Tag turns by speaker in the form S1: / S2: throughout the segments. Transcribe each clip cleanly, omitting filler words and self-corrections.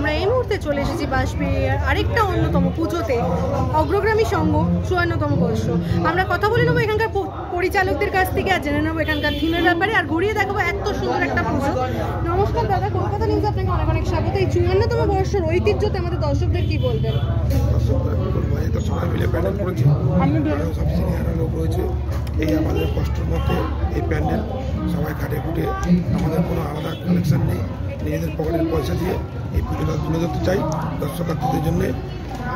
S1: আমরা এই মুহূর্তে চলে এসেছি বাঁশবেড়িয়ার আরেকটা অন্যতম পুজোতে, অগ্রগামী সংঘ ৫৪তম বর্ষ। আমরা কথা বলে নেবো এখানকার পরিচালকদের কাছ থেকে, আর জেনে নেবো এখানকার থিমের ব্যাপারে, আর ঘুরিয়ে দেখাবো এত সুন্দর একটা পুজো। নমস্কার দাদা, কলকাতা নিউজ আপনাকে অনেক অনেক স্বাগত। এই ৫৪তম বর্ষের ঐতিহ্যতে আমাদের দর্শকদের কি বলবেন?
S2: সবাই মিলে প্যান্ডেল করেছি, সব সিনিয়র লোক রয়েছে। এই আমাদের কষ্টের মধ্যে এই প্যান্ডেল সবাই কাটে কুটে, আমাদের কোনো আলাদা কালেকশন নেই, নিজেদের পকেটের পয়সা দিয়ে এই পুজোটা তুলে ধরতে চাই দর্শকার্থীদের জন্যে।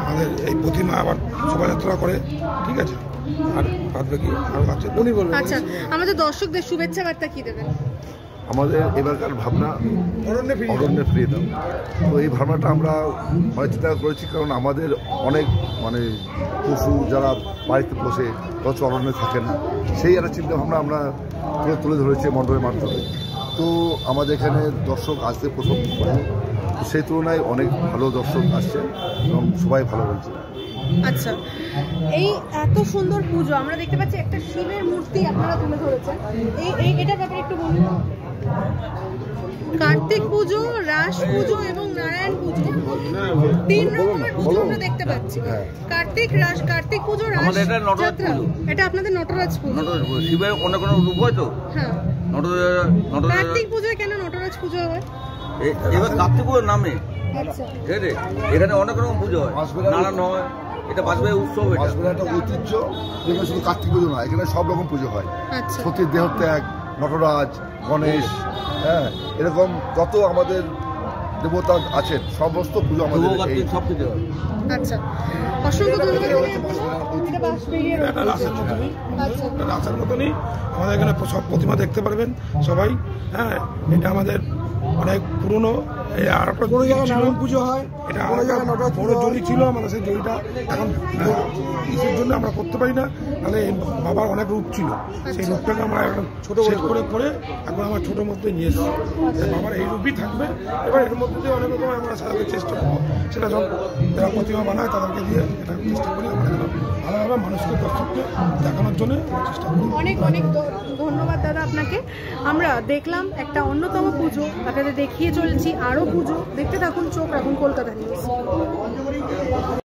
S2: আমাদের এই প্রতিমা আবার শোভাযাত্রা করে, ঠিক আছে, আর বাদ বাকি আরও আছে উনি বলবেন।
S1: আচ্ছা, আমাদের দর্শকদের শুভেচ্ছা বার্তা কি দেবেন?
S3: আমাদের এবারকার ভাবনা অরণ্যে ফিরিয়ে দাও। তো এই ভাবনাটা আমরা অনেক চিন্তা করেছি, কারণ আমাদের অনেক পশু যারা বাড়িতে বসে অথচ অরণ্যে থাকে না, সেই একটা চিন্তা ভাবনা আমরা তুলে ধরেছি মণ্ডপের মাধ্যমে। তো আমাদের এখানে দর্শক আসতে প্রথম সেই তুলনায় অনেক ভালো দর্শক আসছে এবং সবাই ভালো বলছে।
S1: আচ্ছা, এই এত সুন্দর পুজো আমরা দেখতে পাচ্ছি, একটা শিবের মূর্তি আপনারা তুলে ধরেছেন, এটার ব্যাপারে একটু বলুন। কার্তিক পুজো, রাস পুজো এবং নারায়ণ পুজো, ৩ রকমের পুজো আমরা দেখতে পাচ্ছি। কার্তিক পুজো, রাস যাত্রা, এটা আপনাদের নটরাজ পুজো।
S4: শিবের অনেক রূপ হয় তো।
S1: হ্যাঁ, কার্তিক পুজোয় কেন নটরাজ পুজো হয়?
S4: এবার কার্তিক পুজোর নামে।
S1: আচ্ছা,
S4: ঠিক আছে, এখানে অনেক রকম পুজো হয়, নারায়ণ হয়, এটা বাঁশবেড়িয়া উৎসব,
S3: বাঁশবেড়িয়া একটা ঐতিহ্য। এখানে শুধু কার্তিক পুজো নয়, এখানে সব রকম পুজো হয়।
S1: আচ্ছা,
S3: সতীর দেহত্যাগ, নটরাজ, গণেশ, হ্যাঁ, এরকম যত আমাদের দেবতা আছেন সমস্ত পুজো আমাদের
S4: সব কিছু হয়।
S1: আচ্ছা, অসংখ্য ধন্যবাদ।
S2: রাসার মতনই আমাদের এখানে সব প্রতিমা দেখতে পারবেন সবাই। হ্যাঁ, এটা আমাদের অনেক পুরনো। আর একটা কোনো জায়গায় নারায়ণ পুজো হয়, এটা বড় জড়ি ছিল আমাদের, সেই জড়িটা এখন কিসের জন্য আমরা করতে পারি না, মানে বাবার অনেক রূপ ছিল, সেই রূপটাকে আমরা এখন ছোটো করে এখন আমার ছোটোর মধ্যে নিয়ে এসেছি। বাবার এই রূপই থাকবে, এবার এর মধ্যে দিয়ে অনেক রকম আমরা সাজাতে চেষ্টা করবো। সেটা যখন যারা প্রতিমা বানায় তাদেরকে দিয়ে এটা চেষ্টা করি আমরা ভালোভাবে মানুষকে দর্শককে দেখানোর জন্য চেষ্টা করি।
S1: অনেক অনেক ধন্যবাদ দাদা আপনাকে। আমরা দেখলাম একটা অন্যতম পুজো, আপনাদের দেখিয়ে চলছি আরও পুজো। দেখতে থাকুন, চোখ রাখুন কলকাতা নিউজ।